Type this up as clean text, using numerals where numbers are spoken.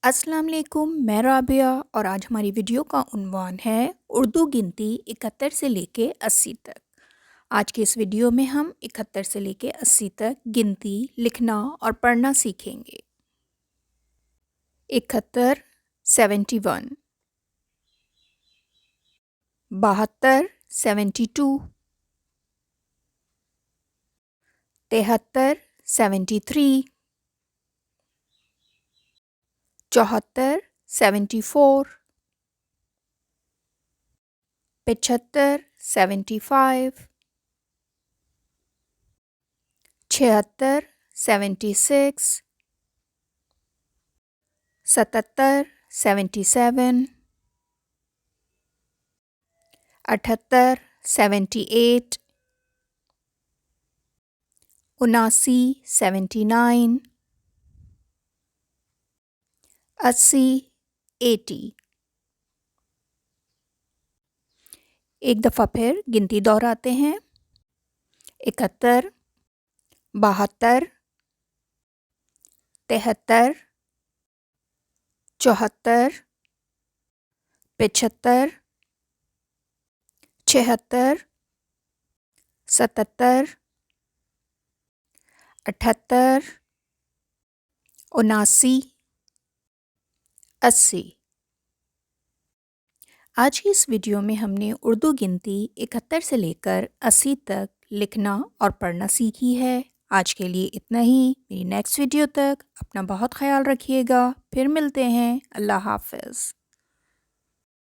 अस्सलाम वालेकुम, मैं राबिया और आज हमारी वीडियो का उन्वान है उर्दू गिनती 71 से लेके 80 तक। आज के इस वीडियो में हम 71 से लेके 80 तक गिनती लिखना और पढ़ना सीखेंगे। 71 71, 72 72, 73 73, 74 74, 75 75, 76 76, 77 77, 78 78, 79 79, 80 80। एक दफ़ा फिर गिनती दोहराते हैं। 71 72, 73, 74, 75, 76, 77, 78, 79, 80। आज की इस वीडियो में हमने उर्दू गिनती 71 से लेकर 80 तक लिखना और पढ़ना सीखी है। आज के लिए इतना ही। मेरी नेक्स्ट वीडियो तक अपना बहुत ख्याल रखिएगा। फिर मिलते हैं। अल्लाह हाफ़िज़।